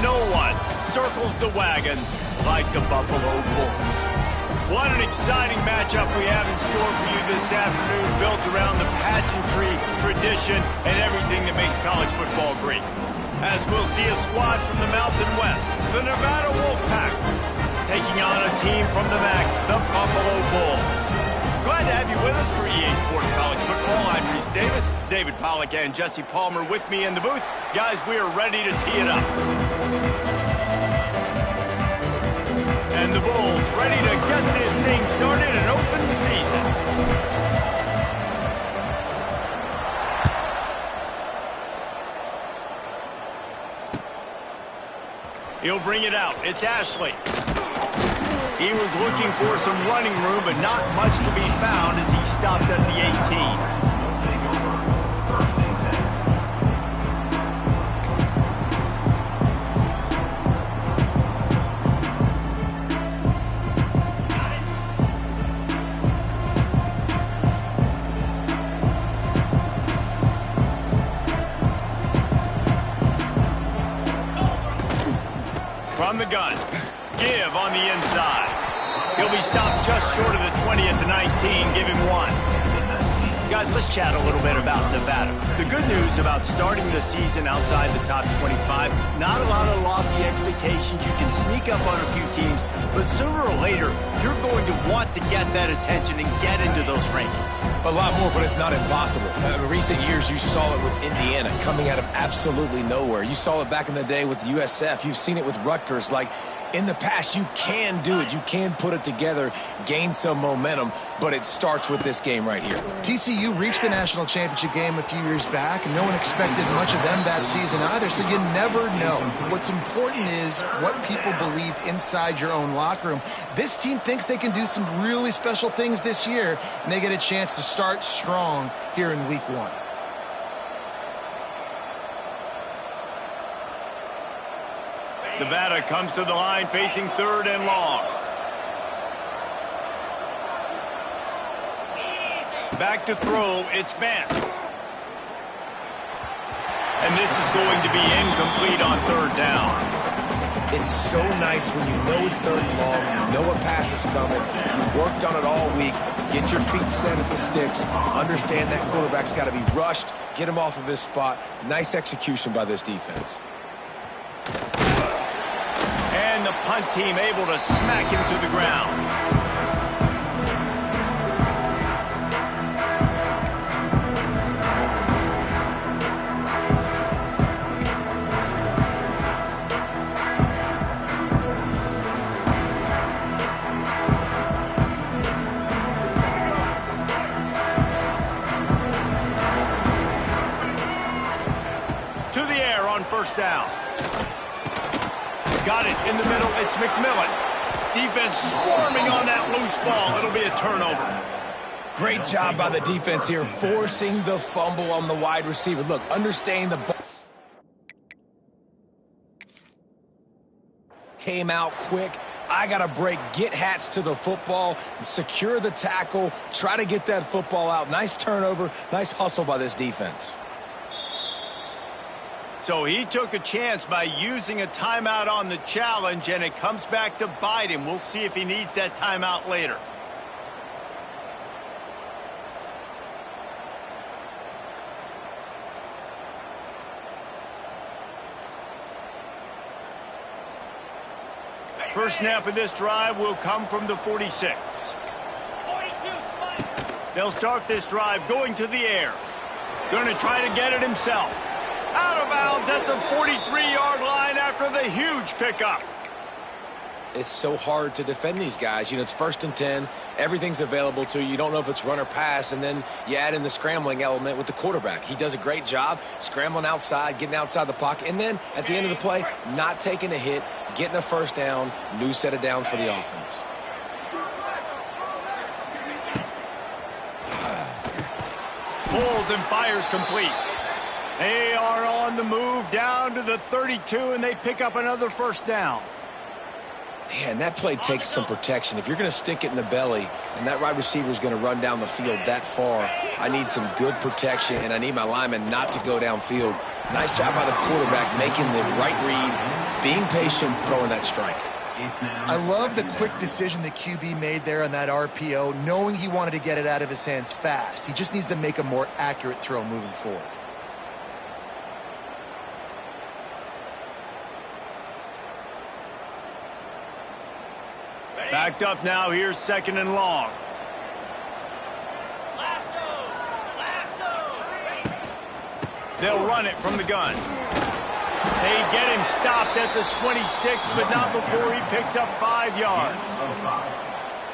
no one circles the wagons like the Buffalo Bulls. What an exciting matchup we have in store for you this afternoon, built around the pageantry, tradition, and everything that makes college football great. As we'll see a squad from the Mountain West, the Nevada Wolfpack, taking on a team from the MAC, the Buffalo Bulls. Glad to have you with us for EA Sports College Football. I'm Reese Davis, David Pollack, and Jesse Palmer with me in the booth. Guys, we are ready to tee it up. And the Bulls ready to get this thing started and open the season. He'll bring it out. It's Ashley. He was looking for some running room, but not much to be found as he stopped at the 18. From the gun, give on the inside. He'll be stopped just short of the 20 at the 19, give him one. Guys, let's chat a little bit about Nevada. The good news about starting the season outside the top 25, not a lot of lofty expectations. You can sneak up on a few teams, but sooner or later, you're going to want to get that attention and get into those rankings. A lot more, but it's not impossible. In recent years, you saw it with Indiana coming out of absolutely nowhere. You saw it back in the day with USF. You've seen it with Rutgers. Like, in the past, you can do it. You can put it together, gain some momentum, but it starts with this game right here. TCU reached the national championship game a few years back, and no one expected much of them that season either, so you never know. What's important is what people believe inside your own locker room. This team thinks they can do some really special things this year, and they get a chance to start strong here in week one. Nevada comes to the line facing third and long. Back to throw, it's Vance. And this is going to be incomplete on third down. It's so nice when you know it's third and long, you know a pass is coming, you worked on it all week, get your feet set at the sticks, understand that quarterback's got to be rushed, get him off of his spot. Nice execution by this defense. And the punt team able to smack him to the ground. To the air on first down. Got it in the middle. It's McMillan. Defense swarming on that loose ball. It'll be a turnover. Great job by the defense here, forcing the fumble on the wide receiver. Look, understanding the ball. Came out quick. I got to break, get hats to the football, secure the tackle, try to get that football out. Nice turnover, nice hustle by this defense. So he took a chance by using a timeout on the challenge, and it comes back to bite him. We'll see if he needs that timeout later. First snap of this drive will come from the 46. They'll start this drive going to the air. Going to try to get it himself. Out of bounds at the 43-yard line after the huge pickup. It's so hard to defend these guys. You know, it's 1st and 10. Everything's available to you. You don't know if it's run or pass, and then you add in the scrambling element with the quarterback. He does a great job scrambling outside, getting outside the pocket, and then at the end of the play, not taking a hit, getting a first down, new set of downs for the offense. Pulls and fires complete. They are on the move down to the 32, and they pick up another first down. Man, that play takes some protection. If you're going to stick it in the belly and that wide receiver is going to run down the field that far, I need some good protection, and I need my lineman not to go downfield. Nice job by the quarterback making the right read, being patient, throwing that strike. I love the quick decision the QB made there on that RPO, knowing he wanted to get it out of his hands fast. He just needs to make a more accurate throw moving forward. Backed up now, here's 2nd and long. They'll run it from the gun. They get him stopped at the 26, but not before he picks up 5 yards.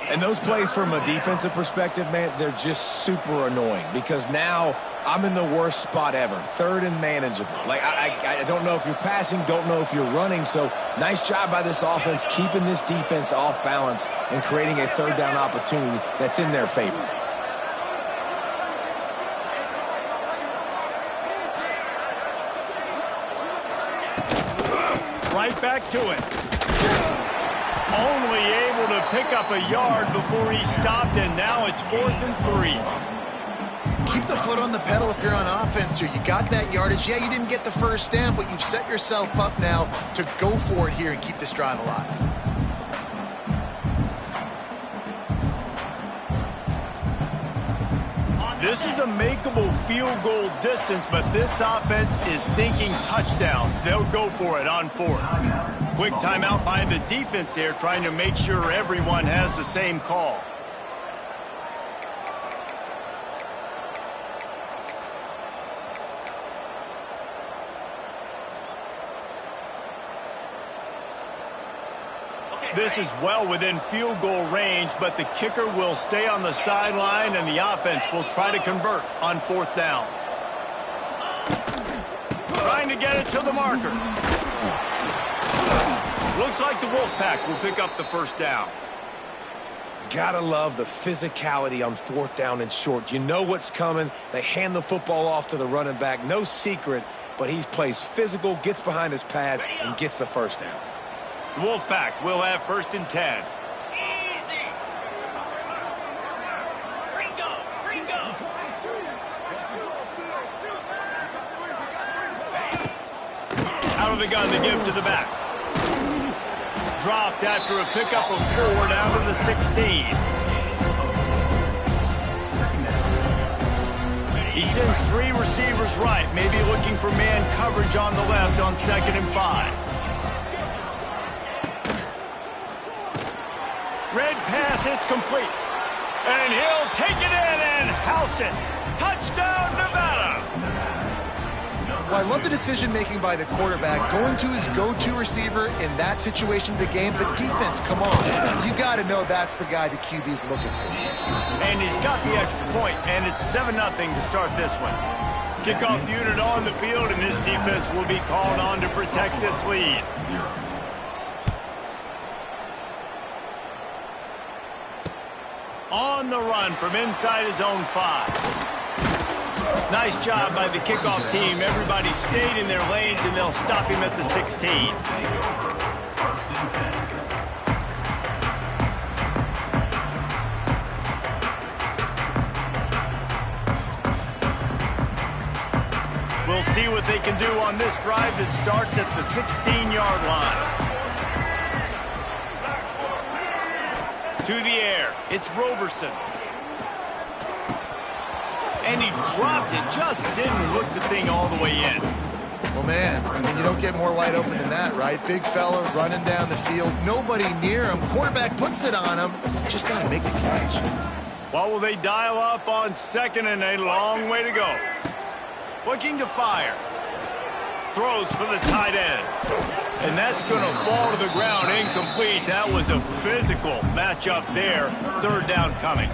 And those plays from a defensive perspective, man, they're just super annoying because now I'm in the worst spot ever. 3rd and manageable. Like, I don't know if you're passing, don't know if you're running. So nice job by this offense keeping this defense off balance and creating a 3rd down opportunity that's in their favor. Right back to it. Only able to pick up a yard before he stopped, and now it's 4th and 3. Keep the foot on the pedal if you're on offense here. You got that yardage. Yeah, you didn't get the first down, but you've set yourself up now to go for it here and keep this drive alive. This is a makeable field goal distance, but this offense is thinking touchdowns. They'll go for it on 4th. Quick timeout by the defense there, trying to make sure everyone has the same call. This is well within field goal range, but the kicker will stay on the sideline, and the offense will try to convert on 4th down. Trying to get it to the marker. Looks like the Wolfpack will pick up the 1st down. Gotta love the physicality on 4th down and short. You know what's coming. They hand the football off to the running back. No secret, but he plays physical, gets behind his pads, and gets the 1st down. The Wolfpack will have 1st and 10. Easy. Ringo. Out of the gun to give to the back. Dropped after a pickup of 4 down to the 16. He sends 3 receivers right, maybe looking for man coverage on the left on 2nd and 5. Red pass, it's complete. And he'll take it in and house it. Touchdown, Nevada. Well, I love the decision-making by the quarterback, going to his go-to receiver in that situation of the game. But defense, come on. You got to know that's the guy the QB's looking for. And he's got the extra point, and it's 7-0 to start this one. Kickoff unit on the field, and this defense will be called on to protect this lead. On the run from inside his own 5. Nice job by the kickoff team. Everybody stayed in their lanes, and they'll stop him at the 16. We'll see what they can do on this drive that starts at the 16-yard line. To the air, it's Roberson. And he dropped it, just didn't hook the thing all the way in. Well, man, I mean, you don't get more wide open than that, right? Big fella running down the field, nobody near him. Quarterback puts it on him, just got to make the catch. Well, will they dial up on 2nd and a long way to go? Looking to fire. Throws for the tight end. And that's going to fall to the ground incomplete. That was a physical matchup there. 3rd down coming.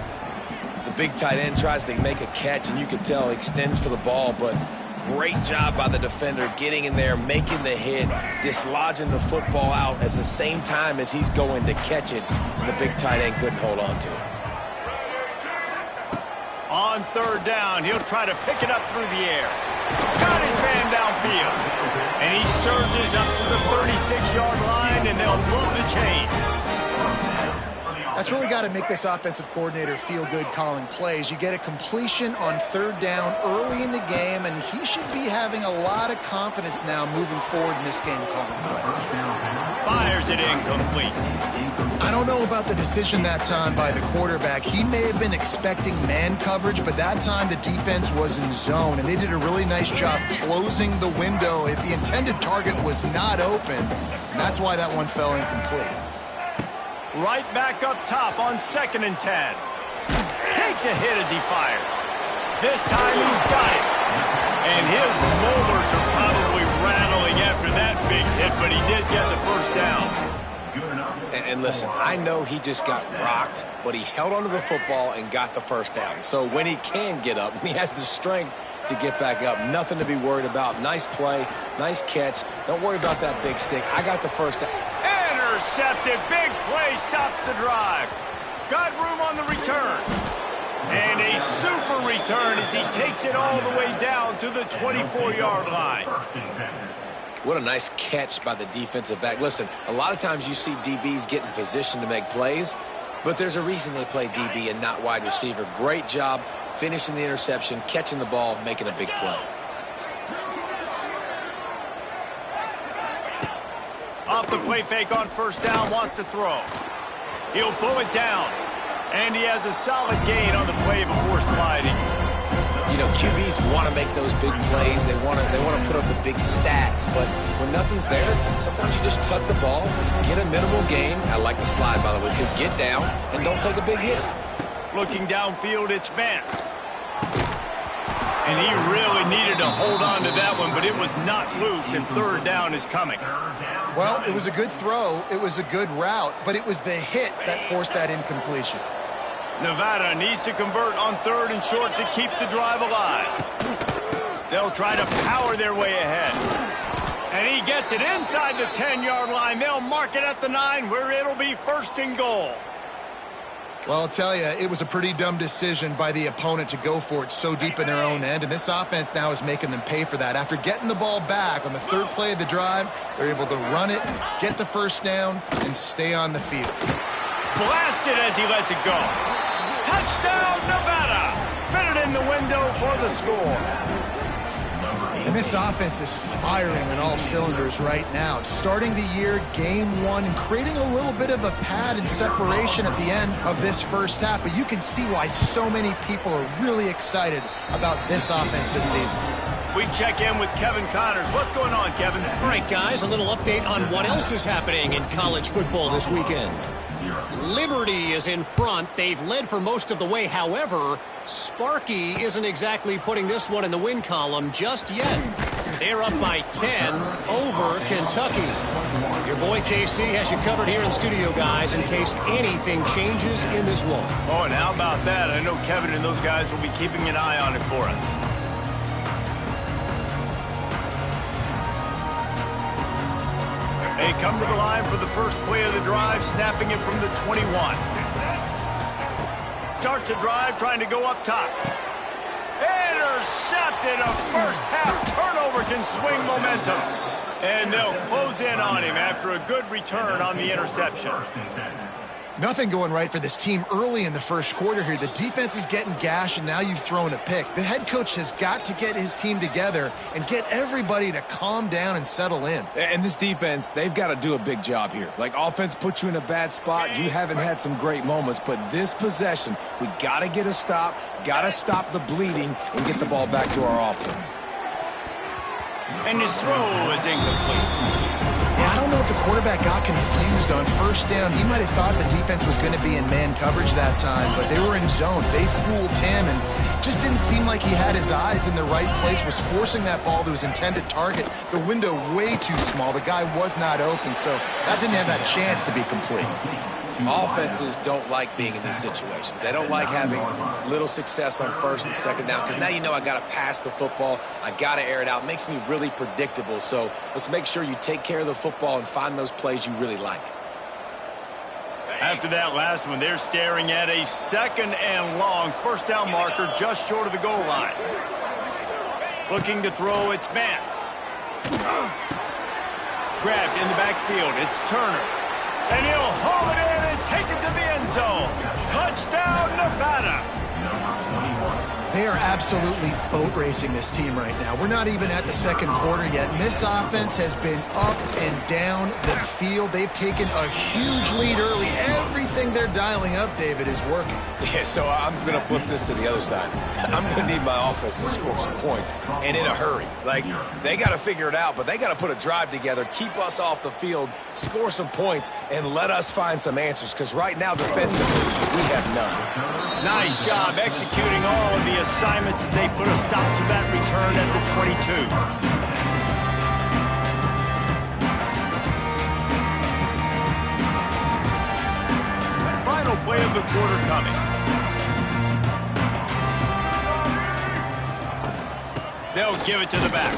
The big tight end tries to make a catch, and you can tell he extends for the ball, but great job by the defender getting in there, making the hit, dislodging the football out at the same time as he's going to catch it. And the big tight end couldn't hold on to it. On 3rd down, he'll try to pick it up through the air. Got his man downfield. And he surges up to the 36-yard line, and they'll move the chain. That's really got to make this offensive coordinator feel good calling plays. You get a completion on third down early in the game, and he should be having a lot of confidence now moving forward in this game calling plays. Fires it incomplete. I don't know about the decision that time by the quarterback. He may have been expecting man coverage, but that time the defense was in zone, and they did a really nice job closing the window. The intended target was not open, and that's why that one fell incomplete. Right back up top on 2nd and 10. Takes a hit as he fires. This time he's got it. And his molars are probably rattling after that big hit, but he did get the first down. And listen, I know he just got rocked, but he held onto the football and got the first down. So when he can get up, he has the strength to get back up. Nothing to be worried about. Nice play, nice catch. Don't worry about that big stick. I got the first down. Intercepted. Big play stops the drive. Got room on the return. And a super return as he takes it all the way down to the 24-yard line. What a nice catch by the defensive back. Listen, a lot of times you see DBs get in position to make plays, but there's a reason they play DB and not wide receiver. Great job finishing the interception, catching the ball, making a big play. Off the play fake on first down, wants to throw. He'll pull it down. And he has a solid gain on the play before sliding. You know, QBs want to make those big plays. They want to put up the big stats. But when nothing's there, sometimes you just tuck the ball, get a minimal gain. I like the slide, by the way, to get down and don't take a big hit. Looking downfield, it's Vance. And he really needed to hold on to that one, but it was not loose, and third down is coming. Well, it was a good throw. It was a good route, but it was the hit that forced that incompletion. Nevada needs to convert on 3rd and short to keep the drive alive. They'll try to power their way ahead. And he gets it inside the 10-yard line. They'll mark it at the 9 where it'll be 1st and goal. Well, I'll tell you, it was a pretty dumb decision by the opponent to go for it so deep in their own end, and this offense now is making them pay for that. After getting the ball back on the 3rd play of the drive, they're able to run it, get the first down, and stay on the field. Blasted as he lets it go. Touchdown, Nevada! Fitted in the window for the score. And this offense is firing on all cylinders right now. Starting the year, game 1, and creating a little bit of a pad and separation at the end of this first half. But you can see why so many people are really excited about this offense this season. We check in with Kevin Connors. What's going on, Kevin? All right, guys, a little update on what else is happening in college football this weekend. Liberty is in front. They've led for most of the way. However, Sparky isn't exactly putting this one in the win column just yet. They're up by 10 over Kentucky. Your boy KC has you covered here in studio, guys, in case anything changes in this one. Oh, and how about that? I know Kevin and those guys will be keeping an eye on it for us. They come to the line for the first play of the drive, snapping it from the 21. Starts the drive, trying to go up top. Intercepted. A first half turnover can swing momentum. And they'll close in on him after a good return on the interception. Nothing going right for this team early in the first quarter here. The defense is getting gashed, and now you've thrown a pick. The head coach has got to get his team together and get everybody to calm down and settle in. And this defense, they've got to do a big job here. Like, offense puts you in a bad spot. You haven't had some great moments, but this possession, we got to get a stop, got to stop the bleeding, and get the ball back to our offense. And his throw is incomplete. Yeah, I don't know if the quarterback got confused on first down. He might have thought the defense was going to be in man coverage that time, but they were in zone. They fooled him and just didn't seem like he had his eyes in the right place, was forcing that ball to his intended target. The window way too small. The guy was not open, so that didn't have that chance to be complete. Offenses don't like being in these situations. They don't like having little success on 1st and 2nd down because now you know I got to pass the football. I got to air it out. It makes me really predictable. So let's make sure you take care of the football and find those plays you really like. After that last one, they're staring at a 2nd and long. First down marker just short of the goal line. Looking to throw, it's Vance. Grabbed in the backfield, it's Turner. And he'll haul it in and take it to the end end zone. Touchdown, Nevada. They are absolutely boat racing this team right now. We're not even at the second quarter yet, and this offense has been up and down the field. They've taken a huge lead early. Everything they're dialing up, David, is working. Yeah, so I'm going to flip this to the other side. I'm going to need my offense to score some points, and in a hurry. Like, they got to figure it out, but they got to put a drive together, keep us off the field, score some points, and let us find some answers, because right now, defensively, we have none. Nice job executing all of the assignments as they put a stop to that return at the 22. Final play of the quarter coming. They'll give it to the back.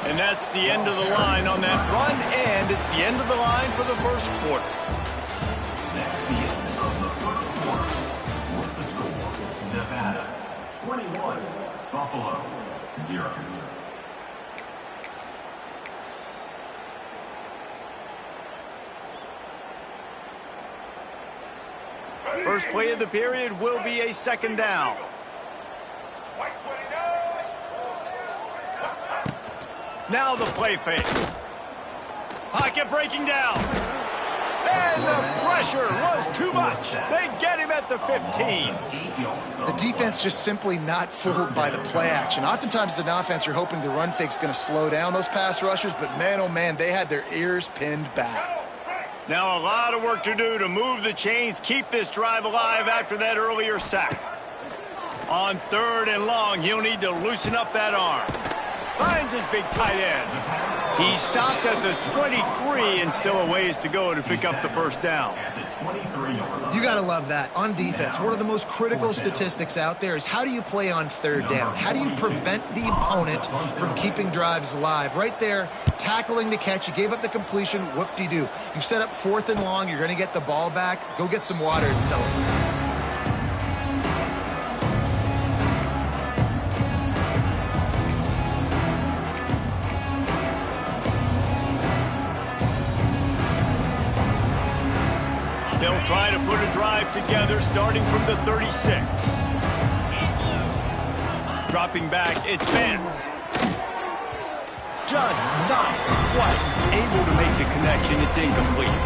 And that's the end of the line on that run, and it's the end of the line for the first quarter. Nevada 21, Buffalo 0. First play of the period will be a second down. Now the play fake. Pocket breaking down. And the pressure was too much. They get him at the 15. The defense just simply not fooled by the play action. Oftentimes as an offense, you're hoping the run fake's going to slow down those pass rushers, but man, oh man, they had their ears pinned back. Now a lot of work to do to move the chains, keep this drive alive after that earlier sack. On 3rd and long, he'll need to loosen up that arm. Finds his big tight end. He stopped at the 23 and still a ways to go to pick up the first down. You got to love that. On defense, one of the most critical statistics out there is how do you play on 3rd down? How do you prevent the opponent from keeping drives alive? Right there, tackling the catch. You gave up the completion. Whoop-de-doo. You've set up 4th and long. You're going to get the ball back. Go get some water and celebrate. They'll try to put a drive together starting from the 36. Dropping back, it's Benz. Just not quite able to make the connection. It's incomplete.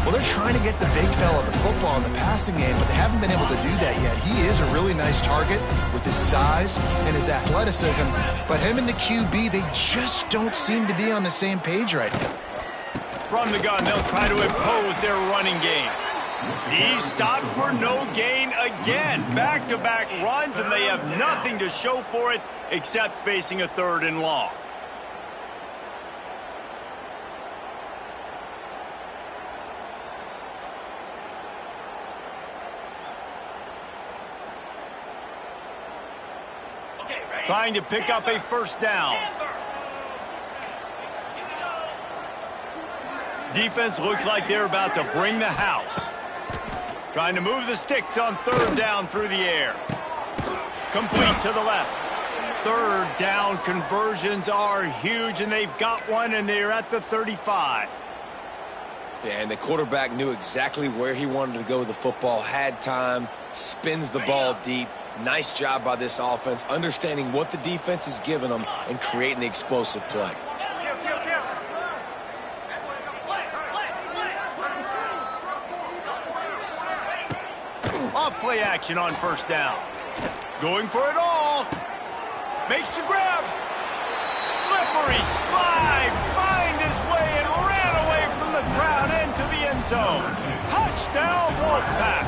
Well, they're trying to get the big fella the football in the passing game, but they haven't been able to do that yet. He is a really nice target with his size and his athleticism, but him and the QB, they just don't seem to be on the same page right now. From the gun, they'll try to impose their running game. He's stopped for no gain again. Back-to-back runs, and they have nothing to show for it except facing a 3rd and long. Trying to pick up a first down. Defense looks like they're about to bring the house. Trying to move the sticks on 3rd down through the air. Complete to the left. 3rd down conversions are huge, and they've got one, and they're at the 35. Yeah, and the quarterback knew exactly where he wanted to go with the football, had time, spins the ball deep. Nice job by this offense, understanding what the defense is giving them and creating the explosive play. Off play action on 1st down. Going for it all. Makes the grab. Slippery slide. Find his way and ran away from the crowd into the end zone. Touchdown, Wolfpack.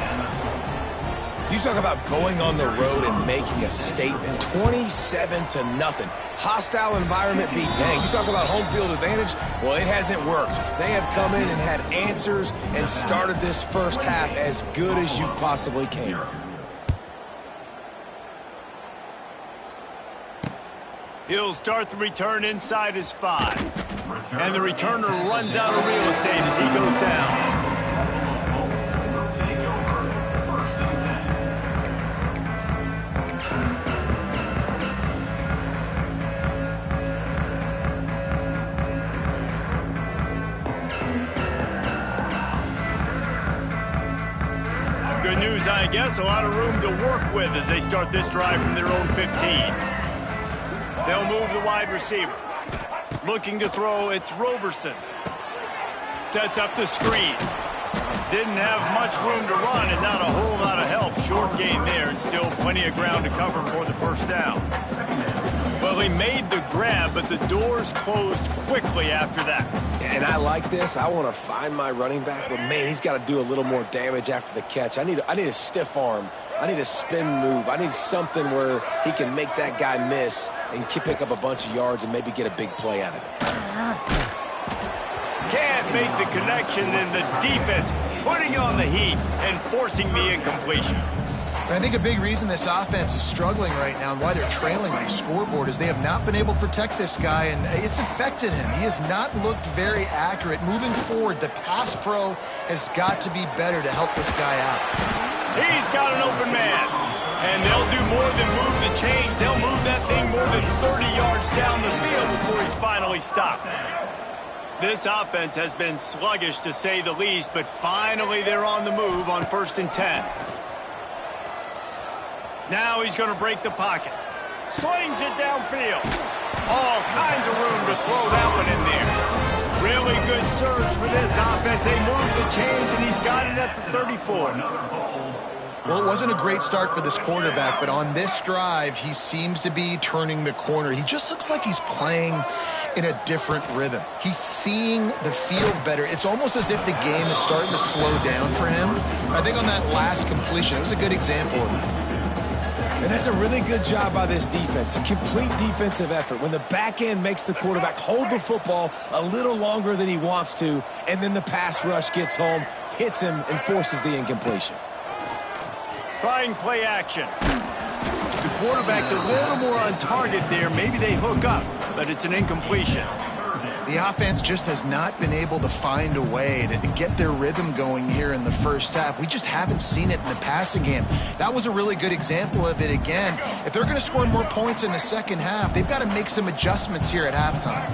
You talk about going on the road and making a statement. 27-0. Hostile environment be dang. You talk about home field advantage. Well, it hasn't worked. They have come in and had answers and started this first half as good as you possibly can. He'll start the return inside his 5. And the returner runs out of real estate as he goes down. news, I guess. A lot of room to work with as they start this drive from their own 15. They'll move the wide receiver. Looking to throw, it's Roberson. Sets up the screen. Didn't have much room to run and not a whole lot of help. Short gain there and still plenty of ground to cover for the first down. Well, he made the grab, but the doors closed quickly after that. And I like this. I want to find my running back, but man, he's got to do a little more damage after the catch. I need a stiff arm. I need a spin move. I need something where he can make that guy miss and pick up a bunch of yards and maybe get a big play out of it. Can't make the connection, and the defense putting on the heat and forcing the incompletion. I think a big reason this offense is struggling right now and why they're trailing on the scoreboard is they have not been able to protect this guy, and it's affected him. He has not looked very accurate. Moving forward, the pass pro has got to be better to help this guy out. He's got an open man, and they'll do more than move the chains. They'll move that thing more than 30 yards down the field before he's finally stopped. This offense has been sluggish, to say the least, but finally they're on the move on 1st and 10. Now he's going to break the pocket. Slings it downfield. All kinds of room to throw that one in there. Really good surge for this offense. They move the chains, and he's got it at the 34. Well, it wasn't a great start for this quarterback, but on this drive, he seems to be turning the corner. He just looks like he's playing in a different rhythm. He's seeing the field better. It's almost as if the game is starting to slow down for him. I think on that last completion, it was a good example of that. And that's a really good job by this defense, a complete defensive effort. When the back end makes the quarterback hold the football a little longer than he wants to, and then the pass rush gets home, hits him, and forces the incompletion. Trying play action. The quarterback's a little more on target there. Maybe they hook up, but it's an incompletion. The offense just has not been able to find a way to get their rhythm going here in the first half. We just haven't seen it in the passing game. That was a really good example of it again. If they're going to score more points in the second half, they've got to make some adjustments here at halftime.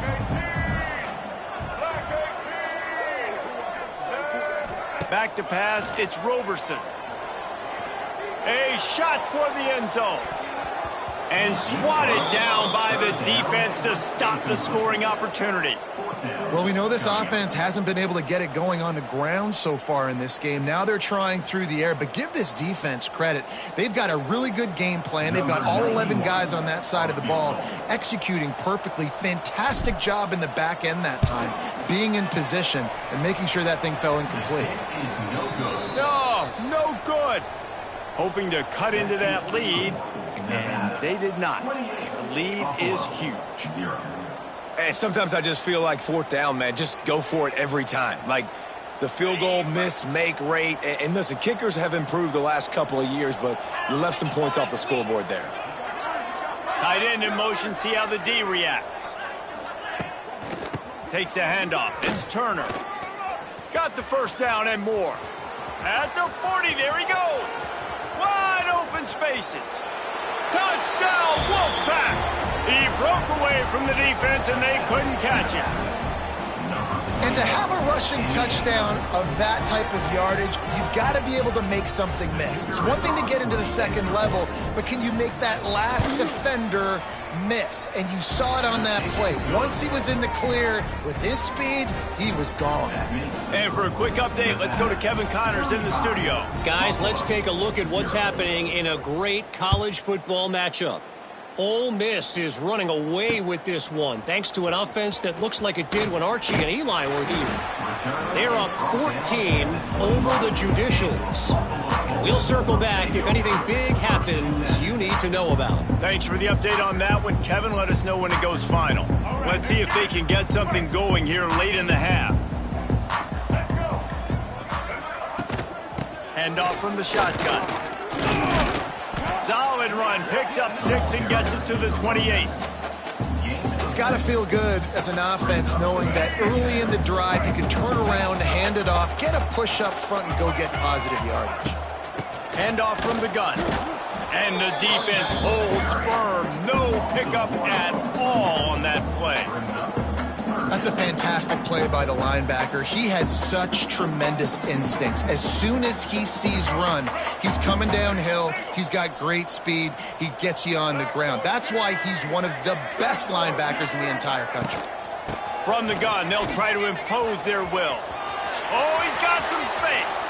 Back to pass, it's Roberson. A shot toward the end zone. And swatted down by the defense to stop the scoring opportunity. Well, we know this offense hasn't been able to get it going on the ground so far in this game. Now they're trying through the air, but give this defense credit. They've got a really good game plan. They've got all 11 guys on that side of the ball executing perfectly. Fantastic job in the back end that time, being in position and making sure that thing fell incomplete. No good. Hoping to cut into that lead, and they did not. The lead is huge. And sometimes I just feel like 4th down, man, just go for it every time. Like the field goal miss-make rate. And listen, kickers have improved the last couple of years, but you left some points off the scoreboard there. Tight end in motion, see how the D reacts. Takes a handoff. It's Turner. Got the first down and more. At the 40, there he goes. Wide open spaces. Touchdown, Wolfpack! He broke away from the defense, and they couldn't catch him. And to have a rushing touchdown of that type of yardage, you've got to be able to make something miss. It's one thing to get into the second level, but can you make that last defender miss? And you saw it on that play. Once he was in the clear with his speed, he was gone. And for a quick update, let's go to Kevin Connors in the studio. Guys, let's take a look at what's happening in a great college football matchup. Ole Miss is running away with this one, thanks to an offense that looks like it did when Archie and Eli were here. They're up 14 over the Judicials. We'll circle back if anything big happens you need to know about. Thanks for the update on that one, Kevin. Let us know when it goes final. Let's see if they can get something going here late in the half. Handoff from the shotgun. Solid run, picks up 6 and gets it to the 28. It's got to feel good as an offense knowing that early in the drive you can turn around, hand it off, get a push up front, and go get positive yardage. Handoff from the gun. And the defense holds firm. No pickup at all on that play. That's a fantastic play by the linebacker. He has such tremendous instincts. As soon as he sees run, he's coming downhill. He's got great speed. He gets you on the ground. That's why he's one of the best linebackers in the entire country. From the gun, they'll try to impose their will. Oh, he's got some space.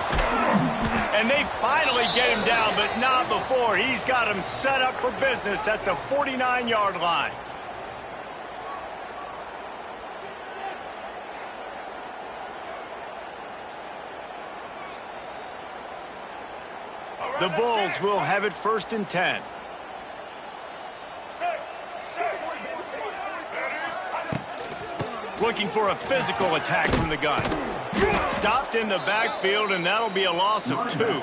And they finally get him down, but not before. He's got him set up for business at the 49-yard line. The Bulls will have it 1st and 10. Looking for a physical attack from the gun. Stopped in the backfield, and that'll be a loss of 2.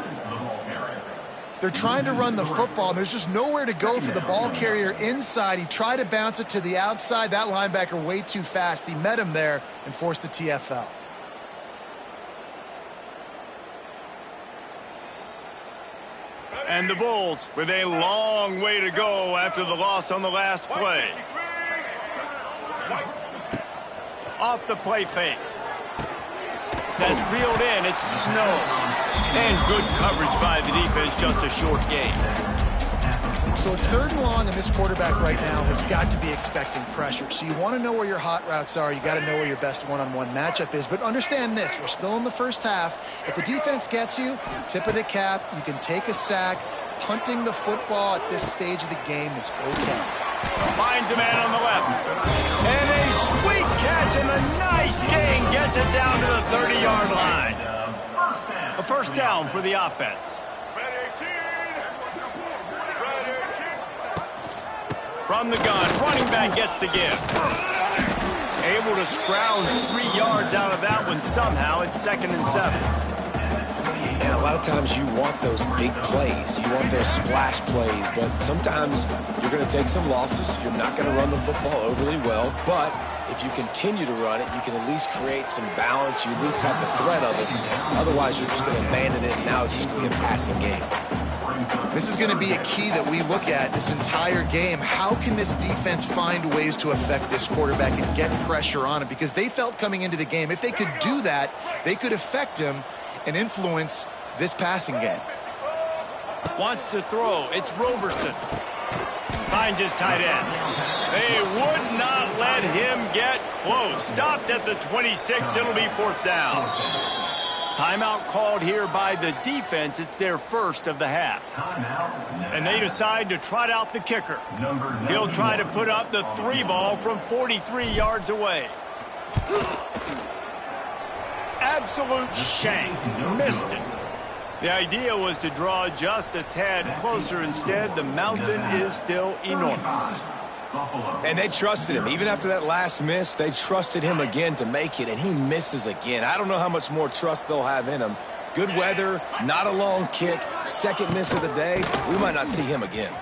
They're trying to run the football. There's just nowhere to go for the ball carrier inside. He tried to bounce it to the outside. That linebacker way too fast. He met him there and forced the TFL. And the Bulls with a long way to go after the loss on the last play. Off the play fake. That's reeled in. It's Snow. And good coverage by the defense, just a short gain. So it's 3rd and long, and this quarterback right now has got to be expecting pressure. So you want to know where your hot routes are. You got to know where your best one-on-one matchup is. But understand this, we're still in the first half. If the defense gets you, tip of the cap, you can take a sack. Punting the football at this stage of the game is okay. Finds a man on the left. And a sweet catch and a nice gain gets it down to the 30-yard line. A 1st down for the offense. From the gun, running back gets to give. Able to scrounge 3 yards out of that one somehow. It's 2nd and 7. And a lot of times you want those big plays. You want those splash plays. But sometimes you're going to take some losses. You're not going to run the football overly well. But if you continue to run it, you can at least create some balance. You at least have the threat of it. Otherwise, you're just going to abandon it, and now it's just going to be a passing game. This is going to be a key that we look at this entire game. How can this defense find ways to affect this quarterback and get pressure on him? Because they felt coming into the game, if they could do that, they could affect him and influence this passing game. Wants to throw. It's Roberson. Finds his tight end. They would not let him get close. Stopped at the 26. It'll be 4th down. Timeout called here by the defense. It's their 1st of the half. And they decide to trot out the kicker. He'll try to put up the 3 ball from 43 yards away. Absolute shank. Missed it. The idea was to draw just a tad closer. Instead, the mountain is still enormous. And they trusted him. Even after that last miss, they trusted him again to make it, and he misses again. I don't know how much more trust they'll have in him. Good weather, not a long kick, 2nd miss of the day. We might not see him again.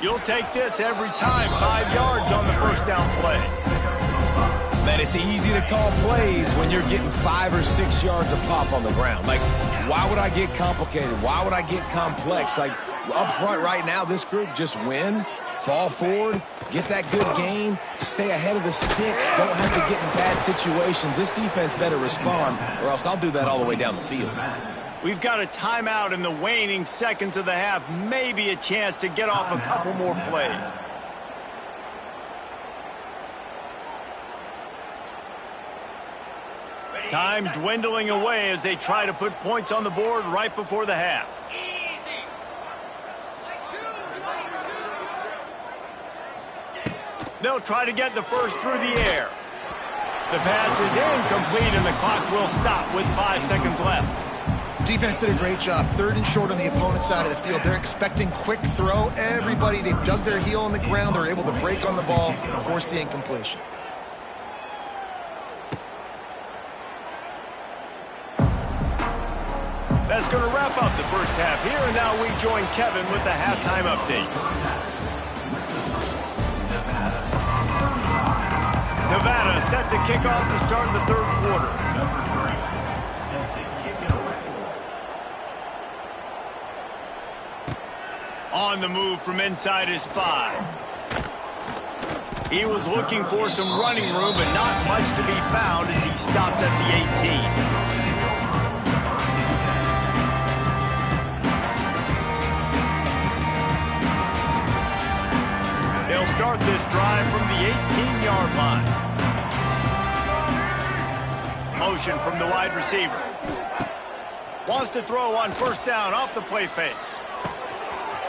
You'll take this every time. 5 yards on the 1st down play. Man, it's easy to call plays when you're getting 5 or 6 yards of pop on the ground. Like, why would I get complicated? Why would I get complex? Like, up front right now, this group just win, fall forward, get that good gain, stay ahead of the sticks, don't have to get in bad situations. This defense better respond, or else I'll do that all the way down the field. We've got a timeout in the waning seconds of the half. Maybe a chance to get off a couple more plays. Time dwindling away as they try to put points on the board right before the half. They'll try to get the 1st through the air. The pass is incomplete, and the clock will stop with 5 seconds left. Defense did a great job. 3rd and short on the opponent's side of the field. They're expecting quick throw. Everybody, they dug their heel on the ground. They're able to break on the ball, force the incompletion. That's going to wrap up the 1st half here, and now we join Kevin with the halftime update. Nevada set to kick off to start the 3rd quarter. Set to kick it away. On the move from inside his 5. He was looking for some running room, but not much to be found as he stopped at the 18. They'll start this drive from the 18-yard line. Motion from the wide receiver. Wants to throw on first down off the play fake.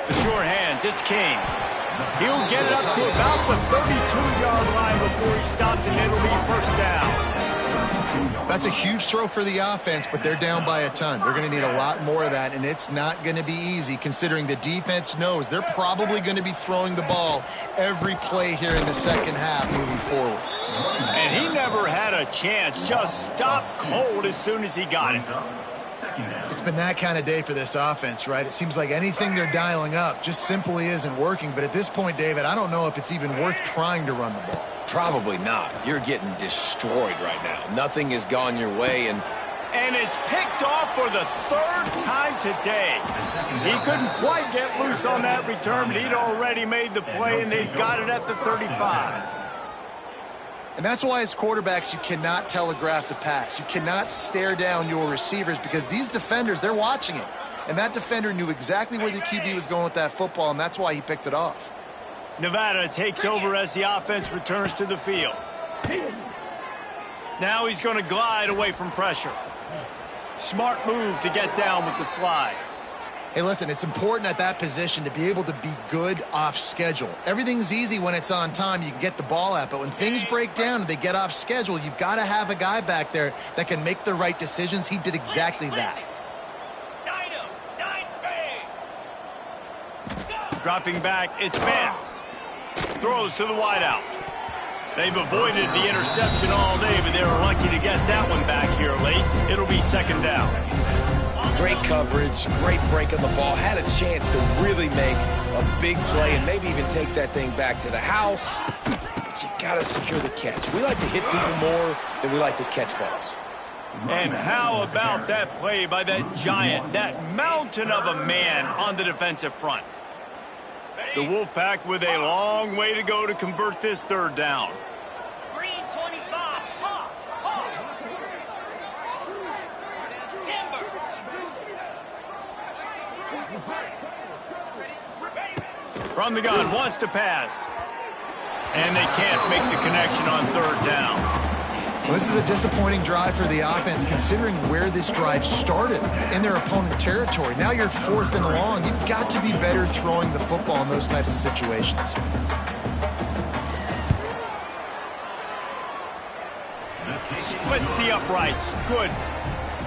The sure hands, it's King. He'll get it up to about the 32-yard line before he stopped, and it'll be first down. That's a huge throw for the offense, but they're down by a ton. They're going to need a lot more of that, and it's not going to be easy considering the defense knows they're probably going to be throwing the ball every play here in the second half moving forward. And he never had a chance, just stopped cold as soon as he got it. It's been that kind of day for this offense, right? It seems like anything they're dialing up just simply isn't working. But at this point, David, I don't know if it's even worth trying to run the ball. Probably not. You're getting destroyed right now. Nothing has gone your way, and it's picked off for the third time today. He couldn't quite get loose on that return, but he'd already made the play, and they've got it at the 35. And that's why as quarterbacks, you cannot telegraph the pass. You cannot stare down your receivers because these defenders, they're watching it. And that defender knew exactly where the QB was going with that football, and that's why he picked it off. Nevada takes over as the offense returns to the field. Now he's going to glide away from pressure. Smart move to get down with the slide. Hey, listen, it's important at that position to be able to be good off schedule. Everything's easy when it's on time. You can get the ball out. But when things break down and they get off schedule, you've got to have a guy back there that can make the right decisions. He did exactly that. Dropping back, it's Vance. Throws to the wideout. They've avoided the interception all day, but they were lucky to get that one back here late. It'll be second down. great coverage, great break on the ball, had a chance to really make a big play and maybe even take that thing back to the house. But you got to secure the catch. We like to hit people more than we like to catch balls. And how about that play by that giant, that mountain of a man on the defensive front? The Wolfpack with a long way to go to convert this third down. Green 25, hop, hop. Timber. From the gun, wants to pass. And they can't make the connection on third down. Well, this is a disappointing drive for the offense, considering where this drive started in their opponent territory. Now you're 4th and long. You've got to be better throwing the football in those types of situations. Splits the uprights. Good.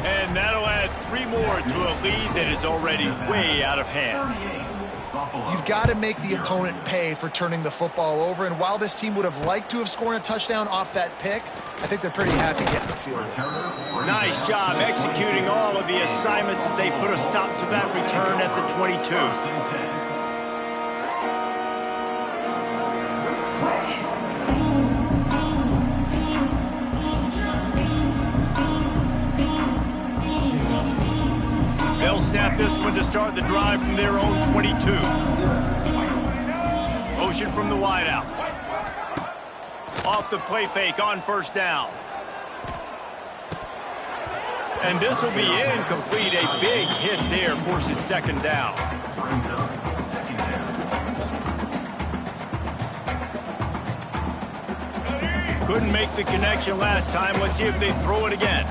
And that'll add 3 more to a lead that is already way out of hand. You've got to make the opponent pay for turning the football over. And while this team would have liked to have scored a touchdown off that pick, I think they're pretty happy getting the field goal. Nice job executing all of the assignments as they put a stop to that return at the 22. They'll snap this one to start the drive from their own 22. Motion from the wideout. Off the play fake on first down. And this will be incomplete. A big hit there forces second down. Couldn't make the connection last time. Let's see if they throw it again.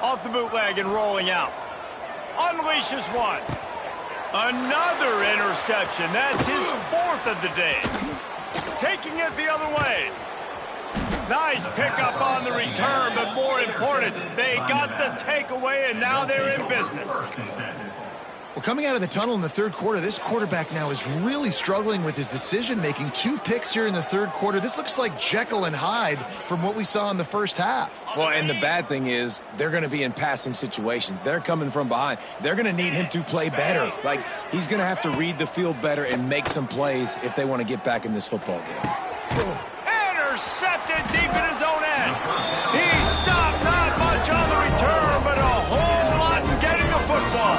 Off the bootleg and rolling out. Unleashes one. Another interception. That's his 4th of the day. Taking it the other way. Nice pickup on the return, but more important, they got the takeaway, and now they're in business. Well, coming out of the tunnel in the third quarter, this quarterback now is really struggling with his decision-making. 2 picks here in the third quarter. This looks like Jekyll and Hyde from what we saw in the first half. Well, and the bad thing is they're going to be in passing situations. They're coming from behind. They're going to need him to play better. Like, he's going to have to read the field better and make some plays if they want to get back in this football game. Intercepted deep in his own end. He stopped not much on the return, but a whole lot in getting the football.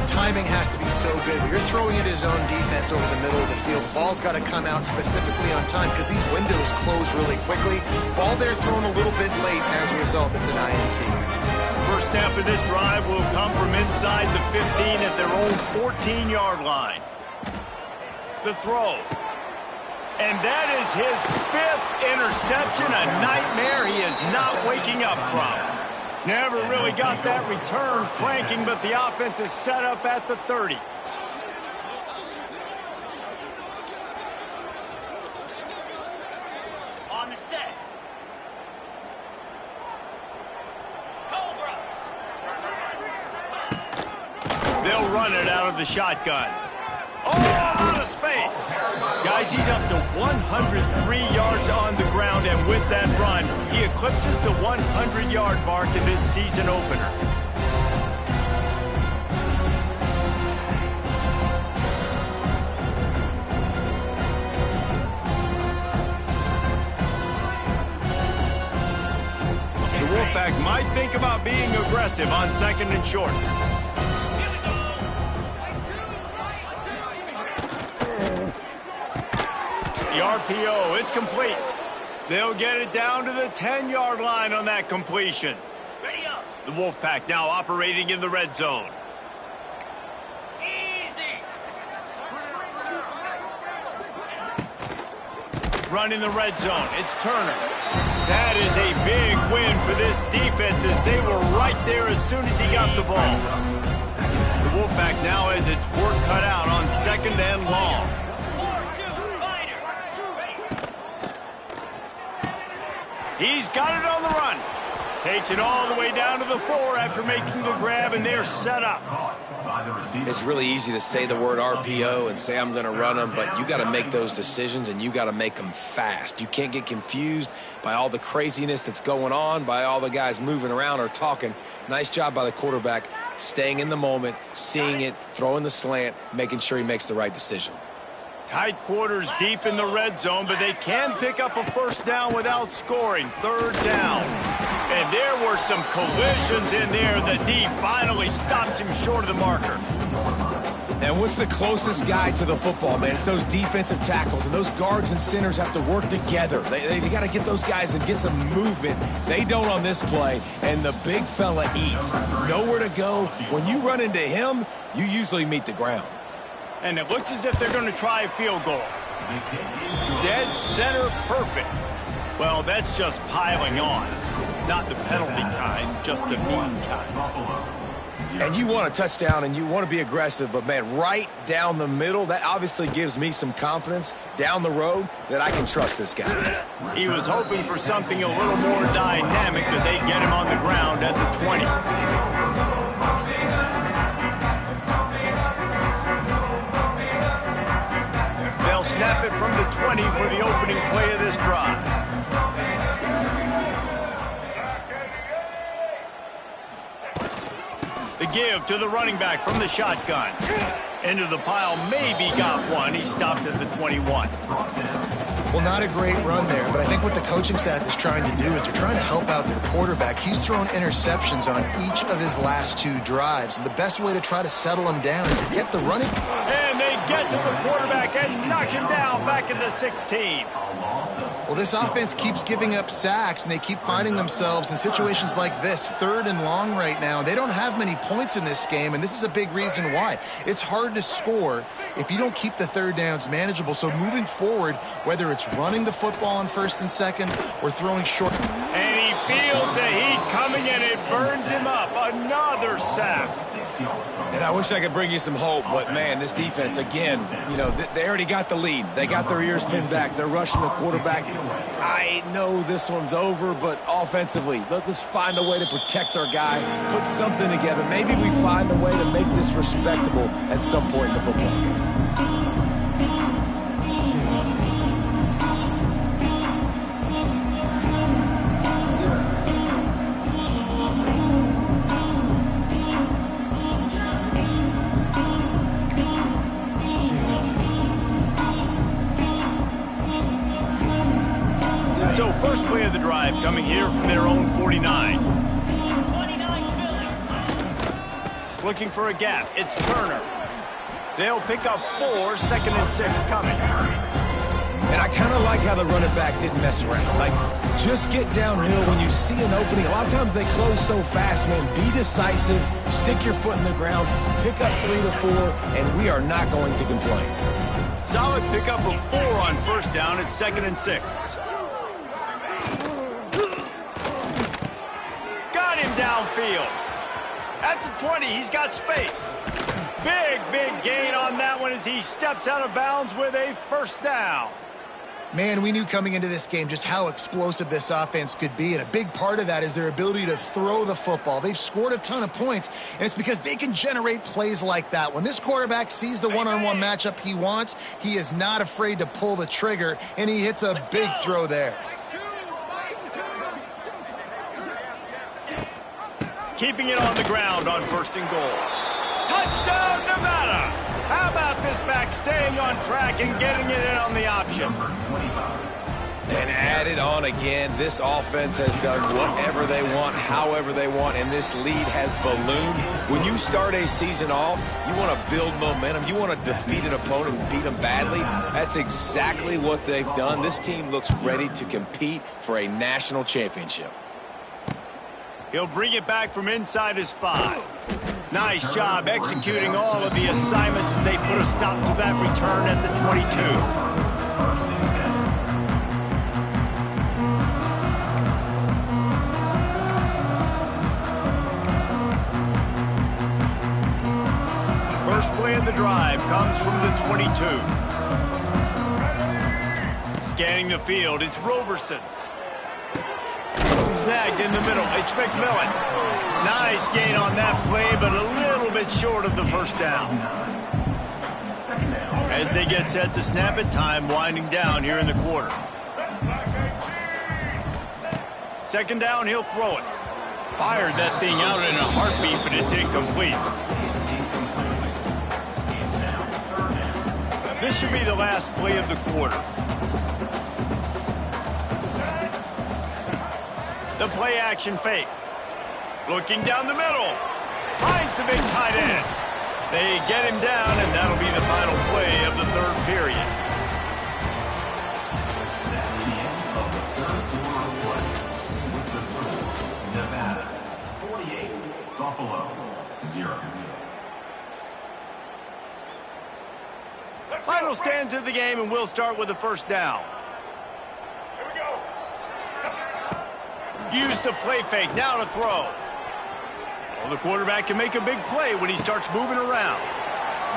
Timing has to be so good. When you're throwing at his own defense over the middle of the field, the ball's got to come out specifically on time because these windows close really quickly. Ball there thrown a little bit late, and as a result, it's an INT. First snap of this drive will come from inside the 15 at their own 14-yard line. The throw. And that is his 5th interception, a nightmare he is not waking up from. Never really got that return cranking, but the offense is set up at the 30. On the set. Cobra. They'll run it out of the shotgun. Oh, out of space. Guys, he's up to 103 yards on the ground, and with that run, he eclipses the 100-yard mark in this season opener. The Wolfpack might think about being aggressive on 2nd and short. The RPO, it's complete. They'll get it down to the 10-yard line on that completion. Ready up. The Wolfpack now operating in the red zone. Easy. Running the red zone, it's Turner. That is a big win for this defense as they were right there as soon as he got the ball. The Wolfpack now has its work cut out on 2nd and long. 4-2 Spider. Ready. He's got it on the run. Takes it all the way down to the 4 after making the grab, and they're set up. It's really easy to say the word RPO and say I'm going to run them, but you got to make those decisions, and you got to make them fast. You can't get confused by all the craziness that's going on, by all the guys moving around or talking. Nice job by the quarterback, staying in the moment, seeing it, throwing the slant, making sure he makes the right decision. Tight quarters deep in the red zone, but they can pick up a first down without scoring. 3rd down. And there were some collisions in there. The D finally stops him short of the marker. And what's the closest guy to the football, man? It's those defensive tackles, and those guards and centers have to work together. They got to get those guys and get some movement. They don't on this play, and the big fella eats. Nowhere to go. When you run into him, you usually meet the ground. And it looks as if they're going to try a field goal. Dead center perfect. Well, that's just piling on. Not the penalty kind, just the mean kind. And you want a touchdown and you want to be aggressive, but, man, right down the middle, that obviously gives me some confidence down the road that I can trust this guy. He was hoping for something a little more dynamic, but they get him on the ground at the 20. They'll snap it from the 20 for the opening play of this drive. The give to the running back from the shotgun. Into the pile, maybe got one. He stopped at the 21. Well, not a great run there, but I think what the coaching staff is trying to do is they're trying to help out their quarterback. He's thrown interceptions on each of his last 2 drives, and the best way to try to settle him down is to get the running. And they get to the quarterback and knock him down back at the 16. Well, this offense keeps giving up sacks, and they keep finding themselves in situations like this, 3rd and long right now. They don't have many points in this game, and this is a big reason why. It's hard to score if you don't keep the 3rd downs manageable. So moving forward, whether it's running the football on 1st and 2nd or throwing short. And he feels the heat coming, and it burns him up. Another sack. And I wish I could bring you some hope, but, man, this defense, again, you know, they already got the lead. They got their ears pinned back. They're rushing the quarterback. I know this one's over, but offensively, let's find a way to protect our guy, put something together. Maybe we find a way to make this respectable at some point in the football game. So first play of the drive coming here from their own 49. 29 Philly. Looking for a gap. It's Turner. They'll pick up 4, 2nd and 6 coming. And I kind of like how the running back didn't mess around. Like, just get downhill when you see an opening. A lot of times they close so fast, man. Be decisive, stick your foot in the ground, pick up 3 to 4, and we are not going to complain. Solid pickup of 4 on 1st down at 2nd and 6. Got him downfield. At the 20, he's got space. Big gain on that one as he steps out of bounds with a 1st down. Man, we knew coming into this game just how explosive this offense could be, and a big part of that is their ability to throw the football. They've scored a ton of points, and it's because they can generate plays like that. When this quarterback sees the one-on-one matchup he wants, he is not afraid to pull the trigger, and he hits a big throw there. Keeping it on the ground on 1st and goal. Touchdown, Nevada! How about this back staying on track and getting it in on the option? And add it on again. This offense has done whatever they want, however they want, and this lead has ballooned. When you start a season off, you want to build momentum. You want to defeat an opponent and beat them badly. That's exactly what they've done. This team looks ready to compete for a national championship. He'll bring it back from inside his 5. Nice job executing all of the assignments as they put a stop to that return at the 22. First play of the drive comes from the 22. Scanning the field, it's Roberson. Snagged in the middle, it's McMillan. Nice gain on that play, but a little bit short of the 1st down. As they get set to snap it, time winding down here in the quarter. 2nd down, he'll throw it. Fired that thing out in a heartbeat, but it's incomplete. This should be the last play of the quarter. The play action fake. Looking down the middle. Finds the big tight end. They get him down, and that'll be the final play of the 3rd period. That's the end of the 3rd quarter of play. With the score, Nevada 48, Buffalo 0. Final stands of the game, and we'll start with the 1st down. Use the play fake, now to throw. Well, the quarterback can make a big play when he starts moving around.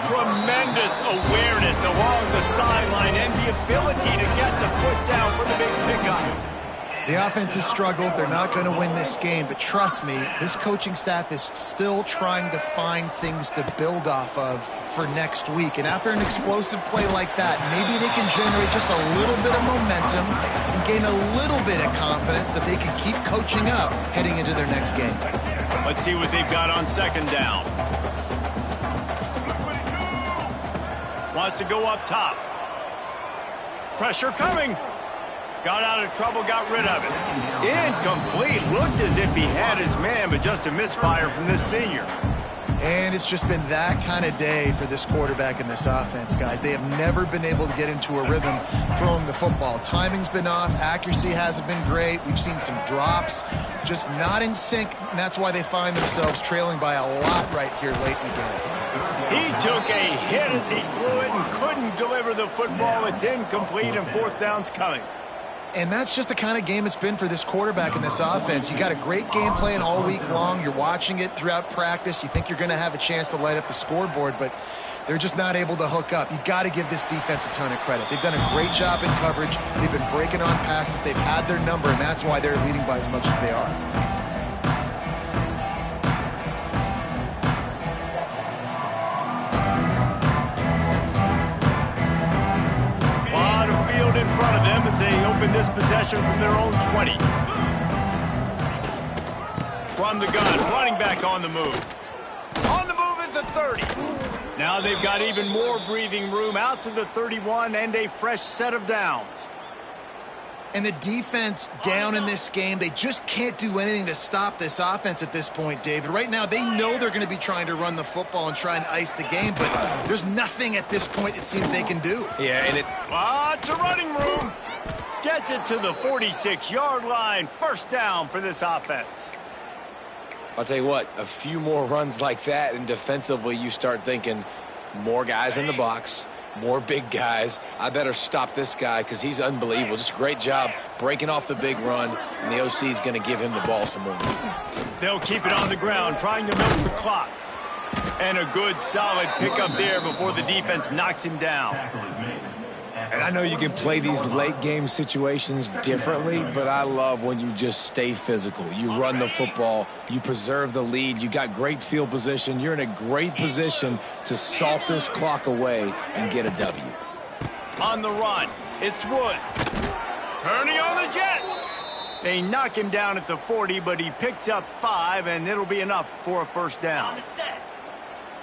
Tremendous awareness along the sideline and the ability to get the foot down for the big pickup. The offense has struggled. They're not going to win this game, but trust me, this coaching staff is still trying to find things to build off of for next week. And after an explosive play like that, maybe they can generate just a little bit of momentum and gain a little bit of confidence that they can keep coaching up heading into their next game. Let's see what they've got on 2nd down. Wants to go up top. Pressure coming. Got out of trouble, got rid of it. Incomplete. Looked as if he had his man, but just a misfire from this senior. And it's just been that kind of day for this quarterback and this offense, guys. They have never been able to get into a rhythm throwing the football. Timing's been off. Accuracy hasn't been great. We've seen some drops, just not in sync, and that's why they find themselves trailing by a lot right here late in the game. He took a hit as he threw it and couldn't deliver the football. It's incomplete, and 4th down's coming. And that's just the kind of game it's been for this quarterback and this offense. You got a great game plan all week long. You're watching it throughout practice. You think you're going to have a chance to light up the scoreboard, but they're just not able to hook up. You got to give this defense a ton of credit. They've done a great job in coverage. They've been breaking on passes. They've had their number, and that's why they're leading by as much as they are. In front of them as they open this possession from their own 20. From the gun, running back on the move. On the move at the 30. Now they've got even more breathing room out to the 31 and a fresh set of downs. And the defense down in this game, they just can't do anything to stop this offense at this point, David. Right now, they know they're going to be trying to run the football and try and ice the game, but there's nothing at this point it seems they can do. Yeah, and Lots of running room. Gets it to the 46-yard line. First down for this offense. I'll tell you what, a few more runs like that, and defensively you start thinking more guys in the box, more big guys. I better stop this guy because he's unbelievable. Just a great job breaking off the big run, and the OC is going to give him the ball some more. They'll keep it on the ground, trying to milk the clock. And a good, solid pickup there before the defense knocks him down. Tackle is made. And I know you can play these late game situations differently, but I love when you just stay physical. You run the football, you preserve the lead, you got great field position. You're in a great position to salt this clock away and get a W. On the run, it's Woods. Turning on the Jets. They knock him down at the 40, but he picks up 5, and it'll be enough for a first down.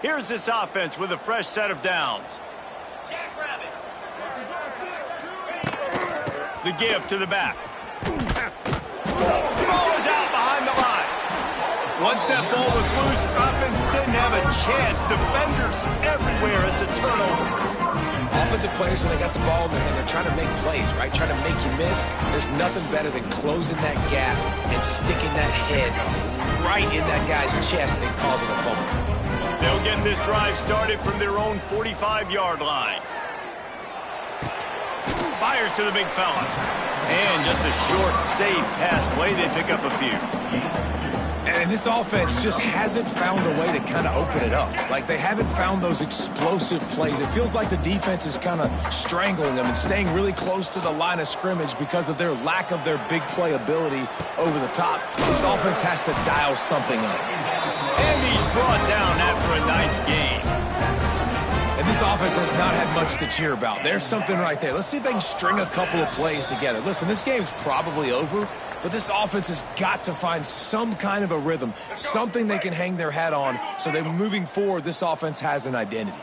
Here's this offense with a fresh set of downs. The give to the back. Ball is out behind the line. Once that ball was loose, offense didn't have a chance. Defenders everywhere. It's a turnover. Offensive players, when they got the ball in their hand, they're trying to make plays, right? Trying to make you miss. There's nothing better than closing that gap and sticking that head right in that guy's chest and causing a fumble. They'll get this drive started from their own 45-yard line. Fires to the big fella. And just a short, safe pass play. They pick up a few. And this offense just hasn't found a way to kind of open it up. Like, they haven't found those explosive plays. It feels like the defense is kind of strangling them and staying really close to the line of scrimmage because of their lack of their big play ability over the top. This offense has to dial something up. And he's brought down after a nice game. And this offense has not had much to cheer about. There's something right there. Let's see if they can string a couple of plays together. Listen, this game's probably over, but this offense has got to find some kind of a rhythm, something they can hang their hat on so that moving forward, this offense has an identity.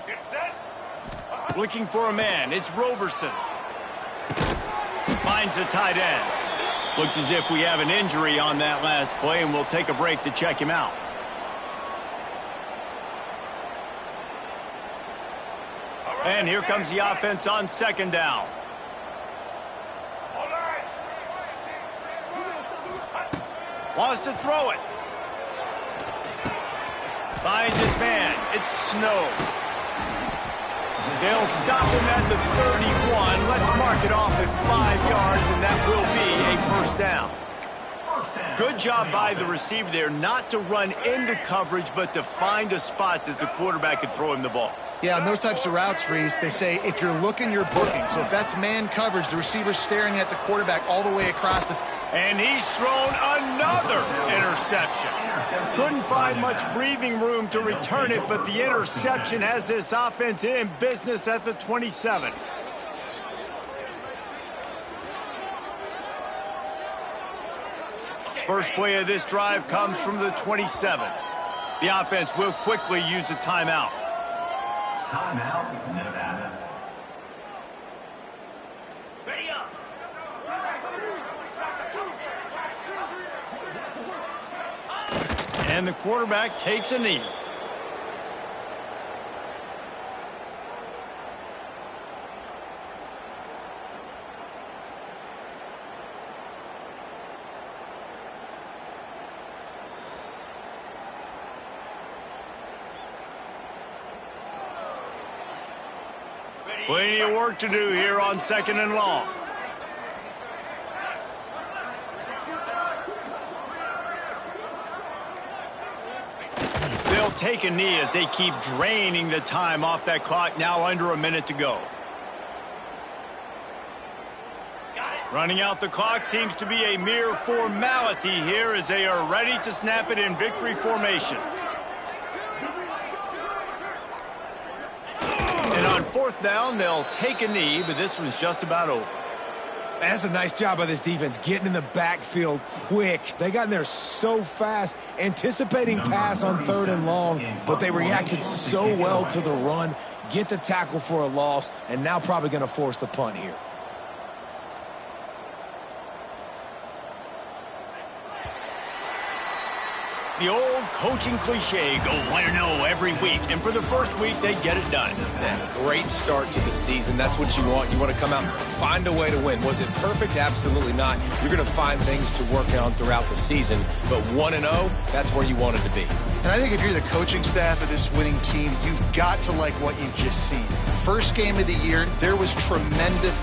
Looking for a man. It's Roberson. Finds a tight end. Looks as if we have an injury on that last play, and we'll take a break to check him out. And here comes the offense on second down. Wants to throw it. Finds his man. It's Snow. They'll stop him at the 31. Let's mark it off at 5 yards, and that will be a first down. Good job by the receiver there not to run into coverage, but to find a spot that the quarterback could throw him the ball. Yeah, on those types of routes, Reese, they say if you're looking, you're booking. So if that's man coverage, the receiver's staring at the quarterback all the way across the... And he's thrown another interception. Couldn't find much breathing room to return it, but the interception has this offense in business at the 27. First play of this drive comes from the 27. The offense will quickly use a timeout. Timeout, Nevada. Ready up. And the quarterback takes a knee. Plenty of work to do here on second and long. They'll take a knee as they keep draining the time off that clock. Now under a minute to go. Running out the clock seems to be a mere formality here as they are ready to snap it in victory formation. And on fourth down, they'll take a knee, but this one's just about over. That's a nice job by this defense, getting in the backfield quick. They got in there so fast, anticipating pass on third and long, but they reacted so well to the run, get the tackle for a loss, and now probably going to force the punt here. The old coaching cliche, go 1-0 every week. And for the first week, they get it done. Yeah, great start to the season. That's what you want. You want to come out and find a way to win. Was it perfect? Absolutely not. You're going to find things to work on throughout the season. But 1-0, that's where you want it to be. And I think if you're the coaching staff of this winning team, you've got to like what you've just seen. First game of the year, there was tremendous